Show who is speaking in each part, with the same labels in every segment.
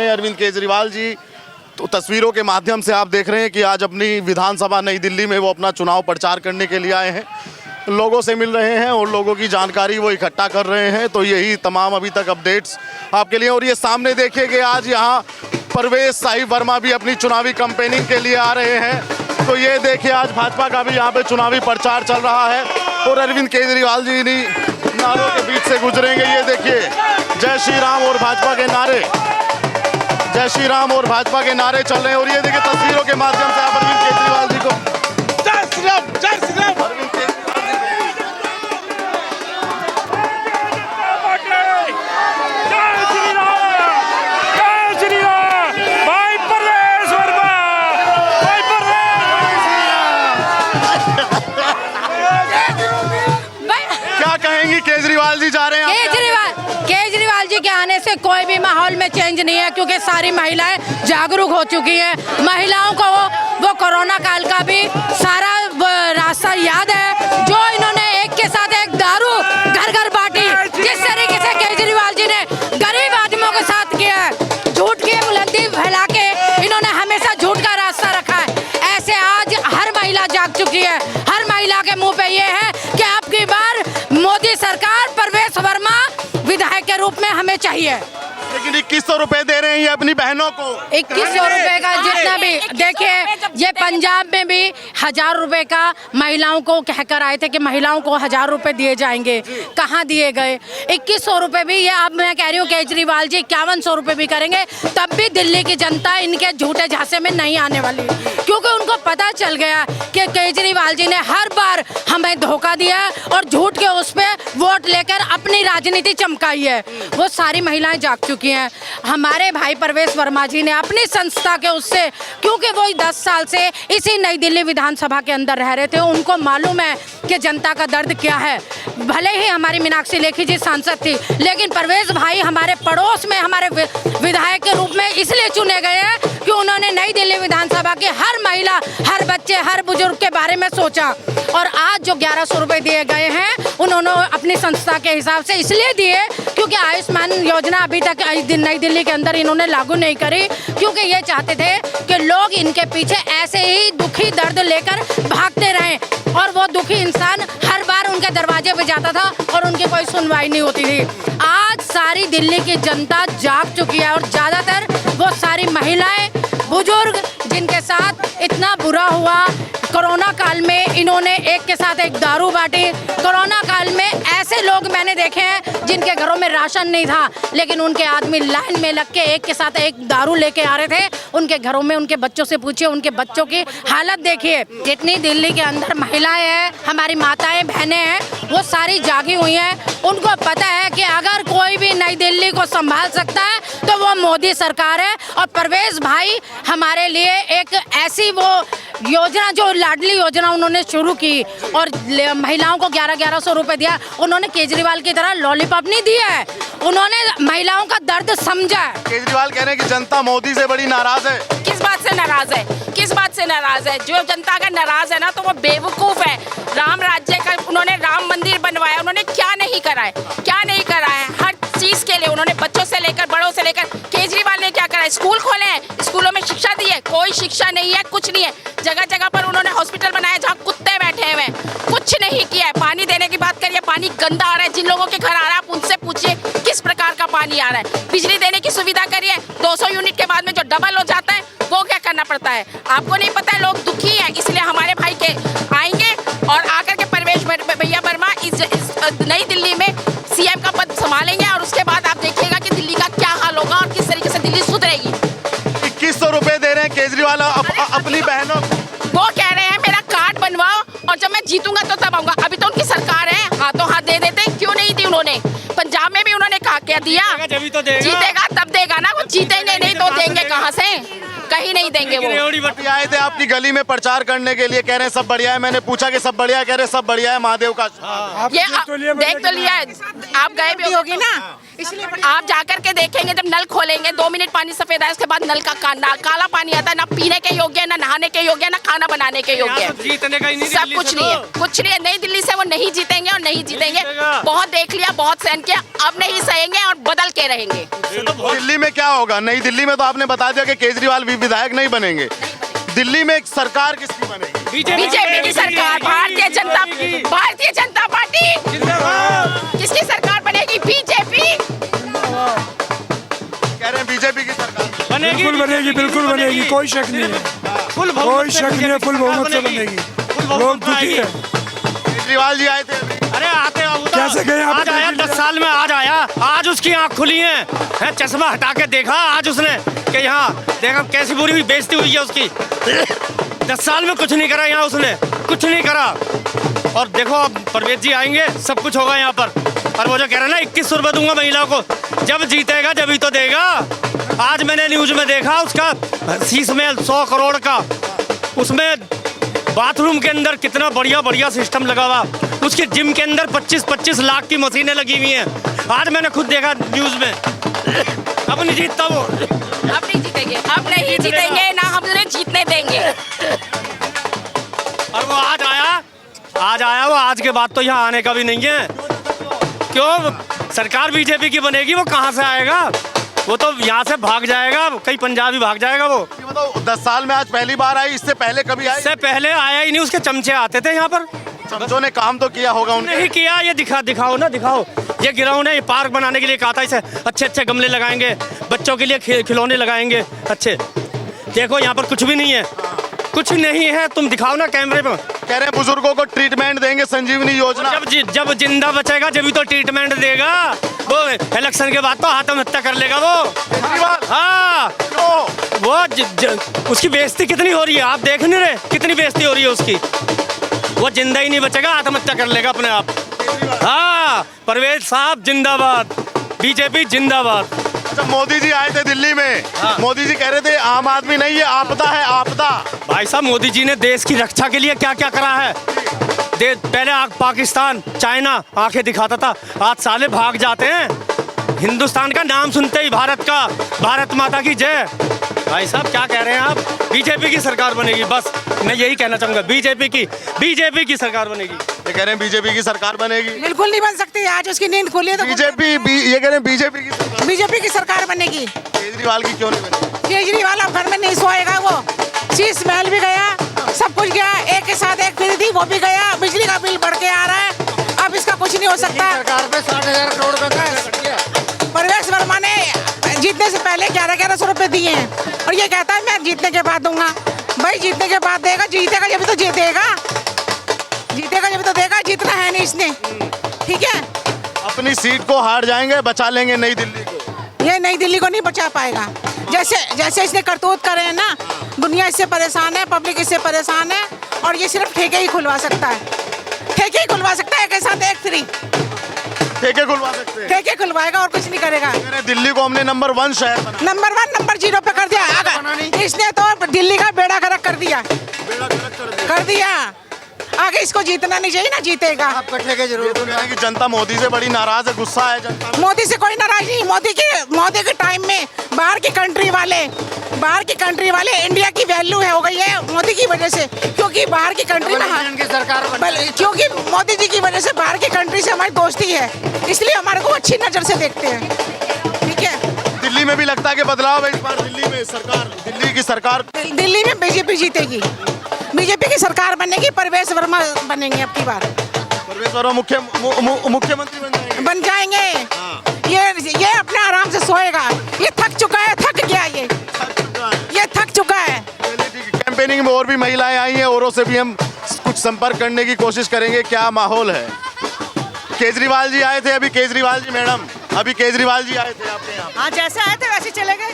Speaker 1: अरविंद केजरीवाल जी तो तस्वीरों के माध्यम से आप देख रहे हैं कि आज अपनी विधानसभा नई दिल्ली में वो अपना चुनाव प्रचार करने के लिए आए हैं, लोगों से मिल रहे हैं और लोगों की जानकारी वो इकट्ठा कर रहे हैं। तो यही तमाम अभी तक अपडेट्स आपके लिए। और ये सामने देखिए कि आज यहाँ परवेश साई वर्मा भी अपनी चुनावी कैंपेनिंग के लिए आ रहे हैं। तो ये देखिए आज भाजपा का भी यहाँ पे चुनावी प्रचार चल रहा है और अरविंद केजरीवाल जी इन्हीं नारों के बीच से गुजरेंगे। ये देखिए जय श्री राम और भाजपा के नारे, जय श्री राम और भाजपा के नारे चल रहे हैं। और ये देखिए तस्वीरों के माध्यम से आप अरविंद केजरीवाल जी को
Speaker 2: जय श्री राम, जय श्री राम।
Speaker 1: अरविंद केजरीवाल केजरीवाल जी जा रहे हैं।
Speaker 3: केजरीवाल जी के आने से कोई भी माहौल में चेंज नहीं है, क्योंकि सारी महिलाएं जागरूक हो चुकी हैं। महिलाओं को वो कोरोना काल का भी सारा रास्ता याद है, जो इन्होंने एक के साथ एक दारू घर घर बांटी। जिस तरीके से केजरीवाल जी ने गरीब आदमियों के साथ किया है, झूठ की बुलंदी फैला के इन्होंने हमेशा झूठ का रास्ता रखा है, ऐसे आज हर महिला जाग चुकी है। हर महिला के मुंह पे ये है कि अब की बार मोदी सरकार परवेश वर्मा विधायक के रूप में हमें चाहिए।
Speaker 1: लेकिन 2100 रुपए दे रहे हैं ये अपनी बहनों को।
Speaker 3: 2100 रुपए का जितना भी, देखिए ये पंजाब में भी 1000 रुपए का महिलाओं को कहकर आए थे कि महिलाओं को 1000 रुपए दिए जाएंगे, कहाँ दिए गए? 2100 रुपए भी ये अब मैं कह रही हूँ केजरीवाल जी 5100 रुपए भी करेंगे, तब भी दिल्ली की जनता इनके झूठे झांसे में नहीं आने वाली, क्योंकि उनको पता चल गया कि केजरीवाल जी ने हर बार हमें धोखा दिया और झूठ के उस पर वोट लेकर अपनी राजनीति चमकाई है। वो सारी महिलाएं जाग चुकी हैं। हमारे भाई परवेश वर्मा जी ने अपनी संस्था के उससे, क्योंकि वो 10 साल से इसी नई दिल्ली विधानसभा के अंदर रह रहे थे, उनको मालूम है कि जनता का दर्द क्या है। भले ही हमारी मीनाक्षी लेखी जी सांसद थी, लेकिन परवेश भाई हमारे पड़ोस में हमारे विधायक के रूप में इसलिए चुने गए हैं कि उन्होंने नई दिल्ली विधानसभा की हर महिला, हर बच्चे, हर बुजुर्ग के बारे में सोचा। और आज जो 1100 रुपए दिए गए हैं उन्होंने अपनी संस्था के हिसाब से इसलिए दिए क्योंकि आयुष्मान योजना अभी तक नई दिल्ली के अंदर इन्होंने लागू नहीं करी, क्योंकि ये चाहते थे कि लोग इनके पीछे ऐसे ही दुखी दर्द लेकर भागते रहें और वो दुखी इंसान हर बार उनके दरवाजे पे जाता था और उनकी कोई सुनवाई नहीं होती थी। आज सारी दिल्ली की जनता जाग चुकी है और ज़्यादातर वो सारी महिलाएं, बुजुर्ग जिनके साथ इतना बुरा हुआ कोरोना काल में, इन्होंने एक के साथ एक दारू बांटी। कोरोना काल में ऐसे लोग मैंने देखे हैं जिनके घरों में राशन नहीं था, लेकिन उनके आदमी लाइन में लग के एक के साथ एक दारू लेके आ रहे थे उनके घरों में। उनके बच्चों से पूछिए, उनके बच्चों की हालत देखिए। जितनी दिल्ली के अंदर महिलाएं हैं, हमारी माताएं बहनें हैं, वो सारी जागी हुई हैं। उनको पता है कि अगर कोई भी नई दिल्ली को संभाल सकता है तो वो मोदी सरकार है। और परवेश भाई हमारे लिए एक ऐसी वो योजना, जो लाडली योजना उन्होंने शुरू की और महिलाओं को 1100 रुपए दिया, उन्होंने केजरीवाल की तरह लॉलीपॉप नहीं दिया है, उन्होंने महिलाओं का दर्द समझा है।
Speaker 1: केजरीवाल कह रहे हैं कि जनता मोदी से बड़ी नाराज है।
Speaker 4: किस बात से नाराज है? किस बात से नाराज है? जो जनता अगर नाराज है ना तो वो बेवकूफ है। राम राज्य का उन्होंने राम मंदिर बनवाया, उन्होंने क्या नहीं करा है? क्या नहीं करा है? हर चीज के लिए उन्होंने बच्चों से लेकर बड़ों से लेकर, केजरीवाल ने क्या करा है? स्कूल खोले हैं, स्कूलों में शिक्षा दी है? कोई शिक्षा नहीं है, कुछ नहीं है। जगह जगह पर उन्होंने हॉस्पिटल बनाया जहाँ कुत्ते बैठे हुए हैं, कुछ नहीं किया है। पानी देने की बात करिए, पानी गंदा आ रहा है। जिन लोगों के घर आ रहा है आप उनसे पूछिए किस प्रकार का पानी आ रहा है। बिजली देने की सुविधा करिए, 200 यूनिट के बाद में जो डबल हो जाता है वो क्या करना पड़ता है? आपको नहीं पता है, लोग दुखी हैं। इसलिए हमारे भाई के आएंगे और आकर के परवेश भैया वर्मा इस नई दिल्ली में सीएम का पद संभालेंगे और उसके बाद आप देखिएगा कि दिल्ली का क्या हाल होगा और किस तरीके से दिल्ली सुधरेगी।
Speaker 1: 2100 रुपए दे रहे हैं केजरीवाल अपनी बहनों।
Speaker 4: वो कह रहे हैं मेरा कार्ड बनवाओ और जब मैं जीतूंगा तो तब आऊंगा। अभी तो उनकी सरकार है, हाथों हाथ दे देते, क्यों नहीं दी उन्होंने? पंजाब में भी उन्होंने कहा क्या दिया? जीतेगा तब देगा ना, वो जीतेंगे नहीं तो देंगे कहाँ से? कहीं नहीं देंगे। वो
Speaker 1: आए थे आपकी गली में प्रचार करने के लिए, कह रहे हैं सब बढ़िया है। मैंने पूछा कि सब बढ़िया है, कह रहे सब बढ़िया है, महादेव का।
Speaker 4: ये देख तो लिया, आप गए भी होगी ना,
Speaker 3: इसलिए
Speaker 4: आप जाकर के देखेंगे, जब नल खोलेंगे 2 मिनट पानी सफेद आए, उसके बाद नल का काला पानी आता है, ना पीने के योग्य है, ना नहाने के योग्य है, ना खाना बनाने के योग्य है।
Speaker 2: जीतने का ही नहीं,
Speaker 4: सब कुछ नहीं है, कुछ नहीं है। नई दिल्ली से वो नहीं जीतेंगे और नहीं जीतेंगे। बहुत देख लिया, बहुत सहन किया, अब नहीं सहेंगे और बदल के रहेंगे।
Speaker 1: दिल्ली में क्या होगा? नई दिल्ली में तो आपने बता दिया कि केजरीवाल भी विधायक नहीं बनेंगे। दिल्ली में एक सरकार किसकी बनेगी?
Speaker 4: बीजेपी की सरकार, भारतीय जनता पार्टी। किसकी सरकार बनेगी? बीजेपी।
Speaker 1: कह रहे हैं बीजेपी की सरकार
Speaker 2: बनेगी,
Speaker 5: बिल्कुल बनेगी, कोई शक नहीं है, कोई शक नहीं है, फुल बहुमत से बनेगी। लोग दुखी है।
Speaker 1: केजरीवाल जी आए थे अभी।
Speaker 2: अरे आते
Speaker 5: कैसे गए आप?
Speaker 2: आज आया, 10 साल में आज आया, आज उसकी आंख खुली है, चश्मा हटा के देखा आज उसने कि यहाँ देखा कैसी बुरी हुई बेइज्जती हुई है उसकी। 10 साल में कुछ नहीं करा यहाँ उसने, कुछ नहीं करा। और देखो अब परवेज जी आएंगे, सब कुछ होगा यहाँ पर। और वो जो कह रहे हैं ना 2100 रुपये दूंगा महिला को, जब जीतेगा जब ही तो देगा। आज मैंने न्यूज में देखा उसका शीश में 100 करोड़ का, उसमें बाथरूम के अंदर कितना बढ़िया सिस्टम लगा हुआ, उसके जिम के अंदर 25-25 लाख की मशीनें लगी हुई हैं। आज मैंने खुद देखा न्यूज में। अब नहीं जीतता वो,
Speaker 4: अब नहीं जीतेंगे, अब नहीं जीतेंगे, ना हम उन्हें जीतने देंगे।
Speaker 2: और वो आज आया वो आज के बाद तो यहाँ आने का भी नहीं है। क्यों? सरकार बीजेपी की बनेगी, वो कहाँ से आएगा? वो तो यहाँ से भाग जाएगा, कहीं पंजाबी भाग जाएगा वो।
Speaker 1: मतलब 10 साल में आज पहली बार आई, इससे पहले कभी आई?
Speaker 2: इससे पहले आया ही नहीं, उसके चमचे आते थे यहाँ पर।
Speaker 1: चमचों ने काम तो किया होगा उन्होंने।
Speaker 2: नहीं किया, ये दिखाओ ना, दिखाओ। ये ग्राउंड है, ये पार्क बनाने के लिए कहा था, इसे अच्छे गमले लगाएंगे, बच्चों के लिए खिलौने लगाएंगे अच्छे। देखो यहाँ पर कुछ भी नहीं है, कुछ नहीं है, तुम दिखाओ ना कैमरे पर।
Speaker 1: कह रहे हैं बुजुर्गों को ट्रीटमेंट देंगे, संजीवनी योजना।
Speaker 2: जब जिंदा बचेगा जब ही तो ट्रीटमेंट देगा। वो इलेक्शन के बाद तो आत्महत्या कर लेगा वो। हाँ, वो उसकी बेइज्जती कितनी हो रही है, आप देख नहीं रहे कितनी बेइज्जती हो रही है उसकी। वो जिंदा ही नहीं बचेगा, आत्महत्या कर लेगा अपने आप। हाँ, परवेज साहब जिंदाबाद, बीजेपी जिंदाबाद।
Speaker 1: अच्छा, मोदी जी आए थे दिल्ली में।
Speaker 2: हाँ।
Speaker 1: मोदी जी कह रहे थे आम आदमी नहीं, ये आपदा है, आपदा।
Speaker 2: भाई साहब, मोदी जी ने देश की रक्षा के लिए क्या क्या करा है। पहले पाकिस्तान, चाइना आंखें दिखाता था, आज साले भाग जाते हैं। हिंदुस्तान का नाम सुनते ही भारत का, भारत माता की जय। भाई साहब क्या कह रहे हैं आप? बीजेपी की सरकार बनेगी, बस मैं यही कहना चाहूंगा, बीजेपी की सरकार बनेगी।
Speaker 1: ये कह रहे हैं बीजेपी की सरकार बनेगी।
Speaker 3: बिल्कुल नहीं बन सकती, आज उसकी नींद खुली है तो
Speaker 1: ये कह रहे हैं
Speaker 3: बीजेपी की सरकार बनेगी।
Speaker 1: केजरीवाल की क्यों नहीं बनेगी?
Speaker 3: केजरीवाल अब घर में नहीं सोएगा, वो शीश महल भी गया, सब कुछ गया, एक के साथ एक फ्री थी वो भी गया, बिजली का बिल बढ़ के आ रहा है, अब इसका कुछ नहीं हो सकता।
Speaker 5: सरकार पे 60,000 करोड़ का
Speaker 3: परवेश वर्मा ने जीतने से पहले 1100 रुपए दिए हैं और ये कहता है मैं जीतने के बाद दूंगा। भाई जीतने के बाद देगा, जीतेगा जब तो जीतेगा जब तो देगा, जीतना है नहीं इसने, ठीक है।
Speaker 1: अपनी सीट को हार जाएंगे, बचा लेंगे नई दिल्ली को।
Speaker 3: ये नई दिल्ली को नहीं बचा पाएगा। जैसे इसने करतूत करे हैं ना, दुनिया इससे परेशान है, पब्लिक इससे परेशान है, और ये सिर्फ ठेके ही खुलवा सकता है, ठेके ही खुलवा सकता है, एक के साथ एक फ्री
Speaker 1: ठेके खुलवा सकते हैं।
Speaker 3: ठेके खुलवाएगा और कुछ नहीं करेगा।
Speaker 1: दिल्ली को हमने नंबर 1 शहर बना,
Speaker 3: नंबर 1 नंबर 0 पे कर दिया। इसने तो दिल्ली का बेड़ा गर्क कर दिया, कर दिया। आगे इसको जीतना नहीं चाहिए ना, जीतेगा।
Speaker 5: आपका ठेके जरूर
Speaker 1: कि जनता मोदी से बड़ी नाराज है, गुस्सा है जनता।
Speaker 3: मोदी से कोई नाराज नहीं। मोदी के टाइम में बाहर की कंट्री वाले इंडिया की वैल्यू हो गई है मोदी की वजह से, क्योंकि बाहर की कंट्री में क्योंकि मोदी जी की वजह से बाहर की कंट्री से हमारी दोस्ती है, इसलिए हमारे को अच्छी नजर से देखते हैं, ठीक है।
Speaker 1: दिल्ली में भी लगता है कि बदलाव है इस बार। दिल्ली की सरकार
Speaker 3: दिल्ली में बीजेपी जीतेगी, बीजेपी की सरकार बनेगी, परवेश वर्मा बनेंगे अब की बार।
Speaker 1: परवेश वर्मा मुख्यमंत्री
Speaker 3: बन जाएंगे। ये अपने आराम से सोएगा, ये थक चुका है, थक गया ये थक चुका है।
Speaker 1: कैंपेनिंग में और भी महिलाएं आई हैं, औरों से भी हम कुछ संपर्क करने की कोशिश करेंगे, क्या माहौल है। केजरीवाल जी आए थे अभी, केजरीवाल जी मैडम अभी केजरीवाल जी आए थे आपके यहाँ?
Speaker 3: हाँ, जैसे आए थे वैसे चले गए।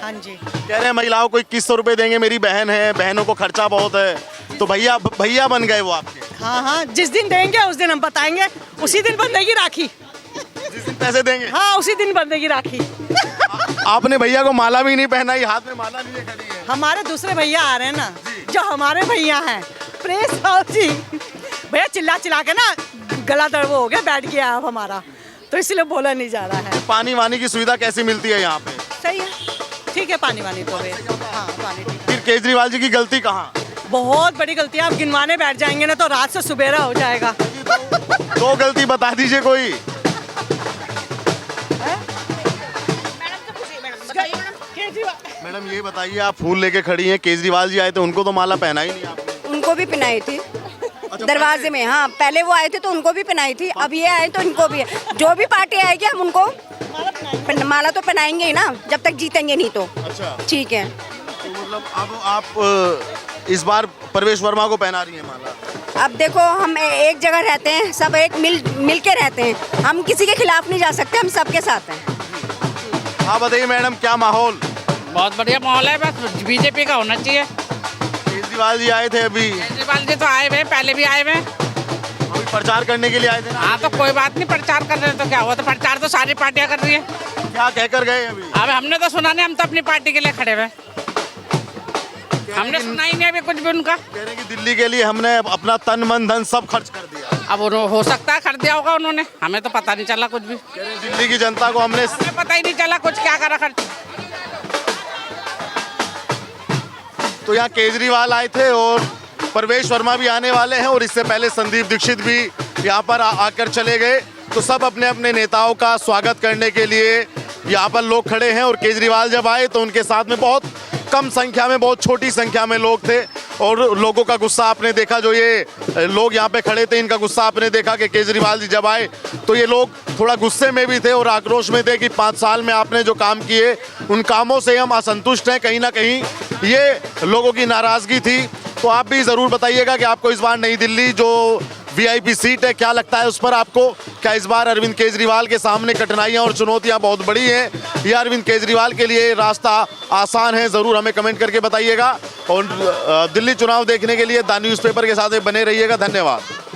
Speaker 3: हाँ जी।
Speaker 1: कह रहे हैं महिलाओं को 2100 रुपए देंगे, मेरी बहन है, बहनों को खर्चा बहुत है, तो भैया बन गए वो आपके।
Speaker 3: हाँ, जिस दिन देंगे उस दिन हम बताएंगे, उसी दिन बंधेगी राखी।
Speaker 1: जिस दिन पैसे देंगे,
Speaker 3: हाँ, उसी दिन बंधेगी राखी।
Speaker 1: आपने भैया को माला भी नहीं पहनाई, हाथ में माला लिए खड़ी है।
Speaker 3: हमारे दूसरे भैया आ रहे हैं ना, जो हमारे भैया हैं, प्रेस साहब जी, भैया चिल्ला के ना गला दर्द हो गया, बैठ गया अब हमारा,
Speaker 6: तो इसलिए बोला नहीं जा रहा है।
Speaker 1: पानी वानी की सुविधा कैसी मिलती है यहाँ पे?
Speaker 6: सही है, ठीक है, पानी वानी तो है। हाँ, पानी ठीक है।
Speaker 1: फिर केजरीवाल जी की गलती कहाँ?
Speaker 6: बहुत बड़ी गलती है, आप गिनवाने बैठ जाएंगे ना तो रात से सुबेरा हो जाएगा।
Speaker 1: दो गलती बता दीजिए कोई। मैडम ये बताइए, आप फूल लेके खड़ी हैं, केजरीवाल जी आए थे उनको तो माला पहना ही नहीं आपने।
Speaker 7: उनको भी पहनाई थी दरवाजे में। हाँ, पहले वो आए थे तो उनको भी पहनाई थी, अब ये आए तो इनको भी। जो भी पार्टी आएगी हम उनको माला तो पहनाएंगे ही ना, जब तक जीतेंगे नहीं तो।
Speaker 1: अच्छा,
Speaker 7: ठीक है।
Speaker 1: तो मतलब अब आप इस बार प्रवेश वर्मा को पहना रही हैं माला?
Speaker 7: अब देखो, हम एक जगह रहते हैं, सब एक मिल के रहते हैं, हम किसी के खिलाफ नहीं जा सकते, हम सबके साथ हैं।
Speaker 1: हाँ बताइए मैडम, क्या माहौल?
Speaker 8: बहुत बढ़िया माहौल है, बस बीजेपी का होना चाहिए।
Speaker 1: केजरीवाल जी आए थे अभी?
Speaker 8: केजरीवाल जी तो आए हुए, पहले भी आए हुए।
Speaker 1: अभी प्रचार करने के लिए आए थे ना?
Speaker 8: हाँ, तो कोई बात नहीं, प्रचार कर रहे हैं तो क्या हुआ, तो प्रचार तो सारी पार्टियां कर रही है।
Speaker 1: क्या कहकर गए अभी?
Speaker 8: अब हमने तो सुना नहीं, हम तो अपनी पार्टी के लिए खड़े हुए, हमने सुना ही नहीं अभी कुछ भी उनका।
Speaker 1: कह रहे हैं कि दिल्ली के लिए हमने अपना तन मन धन सब खर्च कर दिया।
Speaker 8: अब हो सकता है कर दिया होगा उन्होंने, हमें तो पता नहीं चला कुछ भी।
Speaker 1: कह रहे हैं दिल्ली की जनता को हमें
Speaker 8: पता ही नहीं चला कुछ क्या करा खर्च।
Speaker 1: तो यहाँ केजरीवाल आए थे और प्रवेश वर्मा भी आने वाले हैं, और इससे पहले संदीप दीक्षित भी यहाँ पर आकर चले गए। तो सब अपने अपने नेताओं का स्वागत करने के लिए यहाँ पर लोग खड़े हैं। और केजरीवाल जब आए तो उनके साथ में बहुत कम संख्या में, बहुत छोटी संख्या में लोग थे, और लोगों का गुस्सा आपने देखा। जो ये लोग यहाँ पे खड़े थे, इनका गुस्सा आपने देखा कि केजरीवाल जी जब आए तो ये लोग थोड़ा गुस्से में भी थे और आक्रोश में थे कि 5 साल में आपने जो काम किए उन कामों से हम असंतुष्ट हैं। कहीं ना कहीं ये लोगों की नाराज़गी थी। तो आप भी ज़रूर बताइएगा कि आपको इस बार नई दिल्ली जो VIP सीट है, क्या लगता है उस पर आपको? क्या इस बार अरविंद केजरीवाल के सामने कठिनाइयां और चुनौतियां बहुत बड़ी हैं, या अरविंद केजरीवाल के लिए रास्ता आसान है? ज़रूर हमें कमेंट करके बताइएगा। और दिल्ली चुनाव देखने के लिए द न्यूज़पेपर के साथ बने रहिएगा। धन्यवाद।